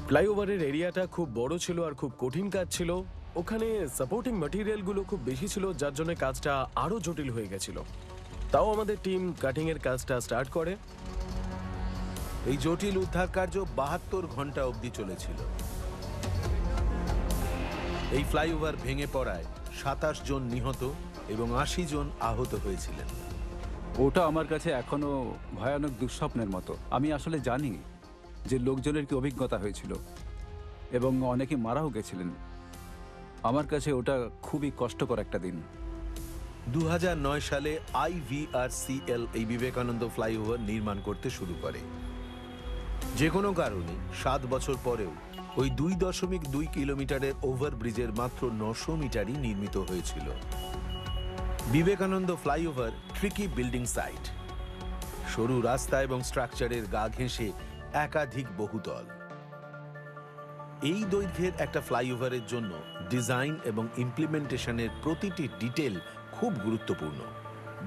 ফ্লাইওভারের এরিয়াটা খুব বড় ছিল আর খুব কঠিন কাজ ছিল। ওখানে সাপোর্টিং ম্যাটেরিয়ালগুলো খুব বেশি ছিল, যার জন্য কাজটা আরো জটিল হয়ে গেছিল। তাও আমাদের টিম কাটিং এর কাজটা স্টার্ট করে। এই জটিল উদ্ধার কার্য ৭২ ঘন্টা অবধি চলেছিল। এই ফ্লাইওভার ভেঙে পড়ায় ২৭ জন নিহত এবং ৮০ জন আহত হয়েছিলেন। ওটা আমার কাছে এখনো ভয়ানক দুঃস্বপ্নের মতো। আমি আসলে জানি যে লোকজনের কি অভিজ্ঞতা হয়েছিল এবং অনেকে মারাও গেছিলেন। আমার কাছে ওটা খুবই কষ্টকর একটা দিন। ২০০৯ সালে IVRCL এই বিবেকানন্দ ফ্লাইওভার নির্মাণ করতে শুরু করে। যে কোনো কারণে ৭ বছর পরেও ওই ২.২ কিলোমিটারের ওভারব্রিজের মাত্র ৯০০ মিটারই নির্মিত হয়েছিল। Vivekananda flyover tricky building site, সরু রাস্তা এবং স্ট্রাকচারের গা ঘেঁষে একাধিক বহুতল। এই দৈর্ঘ্যের একটা ফ্লাইওভারের জন্য ডিজাইন এবং ইমপ্লিমেন্টেশনের প্রতিটি ডিটেল খুব গুরুত্বপূর্ণ।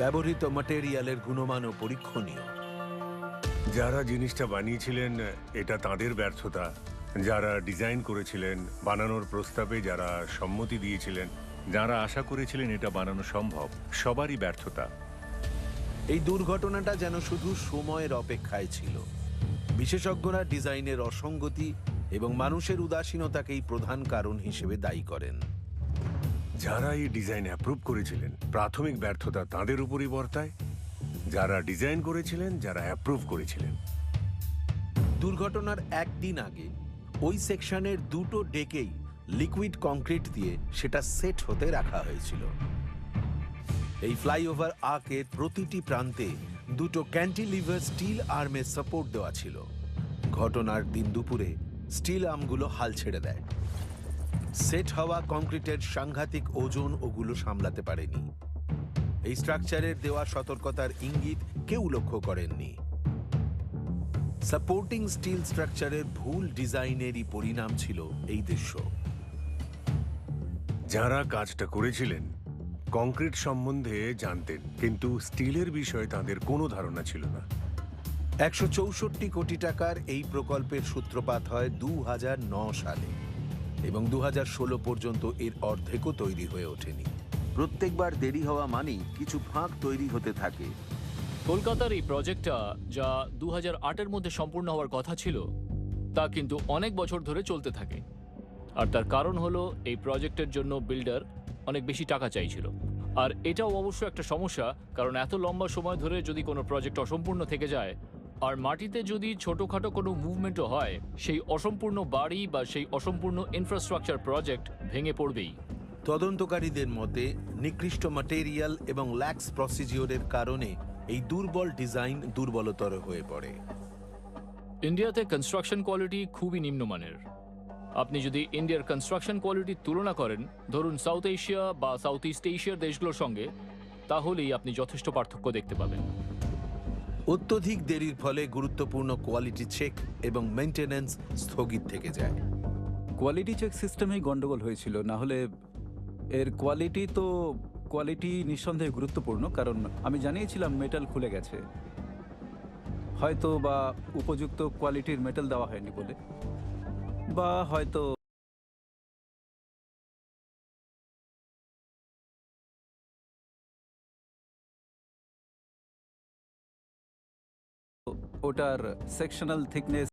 ব্যবহৃত ম্যাটেরিয়ালের গুণমানও পরীক্ষণীয়। যারা জিনিসটা বানিয়েছিলেন এটা তাদের ব্যর্থতা, যারা ডিজাইন করেছিলেন, বানানোর প্রস্তাবে যারা সম্মতি দিয়েছিলেন, যারা আশা করেছিলেন এটা বানানো সম্ভব, সবারই ব্যর্থতা। এই দুর্ঘটনাটা যেন শুধু সময়ের অপেক্ষায় ছিল। বিশেষজ্ঞরা ডিজাইনের অসঙ্গতি এবং মানুষের উদাসীনতাকেই প্রধান কারণ হিসেবে দায়ী করেন। যারা এই ডিজাইন অ্যাপ্রুভ করেছিলেন, প্রাথমিক ব্যর্থতা তাদের উপরই বর্তায়। যারা ডিজাইন করেছিলেন, যারা অ্যাপ্রুভ করেছিলেন। দুর্ঘটনার একদিন আগে ওই সেকশনের দুটো ডেকেই লিকুইড কংক্রিট দিয়ে সেটা সেট হতে রাখা হয়েছিল। এই ফ্লাইওভার আর্কের প্রতিটি প্রান্তে দুটো ক্যান্টিলিভার স্টিল আর্মের সাপোর্ট দেওয়া ছিল। ঘটনার দিন দুপুরে স্টিল আর্মগুলো হাল ছেড়ে দেয়। সেট হওয়া কংক্রিটের সাংঘাতিক ওজন ওগুলো সামলাতে পারেনি। এই স্ট্রাকচারের দেওয়া সতর্কতার ইঙ্গিত কেউ লক্ষ্য করেননি। সাপোর্টিং স্টিল স্ট্রাকচারের ভুল ডিজাইনেরই পরিণাম ছিল এই দৃশ্য। যারা কাজটা করেছিলেন কংক্রিট সম্বন্ধে জানতেন, কিন্তু স্টিলের বিষয়ে তাদের কোনো ধারণা ছিল না। ১৬৪ কোটি টাকার এই প্রকল্পের সূত্রপাত হয় ২০০৯ সালে এবং ২০১৬ পর্যন্ত এর অর্ধেকও তৈরি হয়ে ওঠেনি। প্রত্যেকবার দেরি হওয়া মানেই কিছু ফাঁক তৈরি হতে থাকে। কলকাতার এই প্রজেক্টটা যা ২০০৮-এর মধ্যে সম্পূর্ণ হওয়ার কথা ছিল, তা কিন্তু অনেক বছর ধরে চলতে থাকে। আর তার কারণ হলো এই প্রজেক্টের জন্য বিল্ডার অনেক বেশি টাকা চাইছিল। আর এটাও অবশ্য একটা সমস্যা, কারণ এত লম্বা সময় ধরে যদি কোনো প্রজেক্ট অসম্পূর্ণ থেকে যায় আর মাটিতে যদি ছোটোখাটো কোনো মুভমেন্টও হয়, সেই অসম্পূর্ণ বাড়ি বা সেই অসম্পূর্ণ ইনফ্রাস্ট্রাকচার প্রজেক্ট ভেঙে পড়বেই। তদন্তকারীদের মতে নিকৃষ্ট ম্যাটেরিয়াল এবং ল্যাক্স প্রসিজিওরের কারণে এই দুর্বল ডিজাইন দুর্বলতর হয়ে পড়ে। ইন্ডিয়াতে কনস্ট্রাকশন কোয়ালিটি খুবই নিম্নমানের। আপনি যদি ইন্ডিয়ার কনস্ট্রাকশন কোয়ালিটির তুলনা করেন ধরুন সাউথ এশিয়া বা সাউথ ইস্ট এশিয়ার দেশগুলোর সঙ্গে, তাহলেই আপনি যথেষ্ট পার্থক্য দেখতে পাবেন। অত্যধিক দেরির ফলে গুরুত্বপূর্ণ কোয়ালিটি চেক এবং মেইনটেনেন্স স্থগিত থেকে যায়। কোয়ালিটি চেক সিস্টেমেই গন্ডগোল হয়েছিল, না হলে এর কোয়ালিটি নিঃসন্দেহে গুরুত্বপূর্ণ, কারণ আমি জানিয়েছিলাম মেটাল খুলে গেছে, হয়তো বা উপযুক্ত কোয়ালিটির মেটাল দেওয়া হয়নি বলে, বা হয়তো ওটার সেকশনাল থিকনেস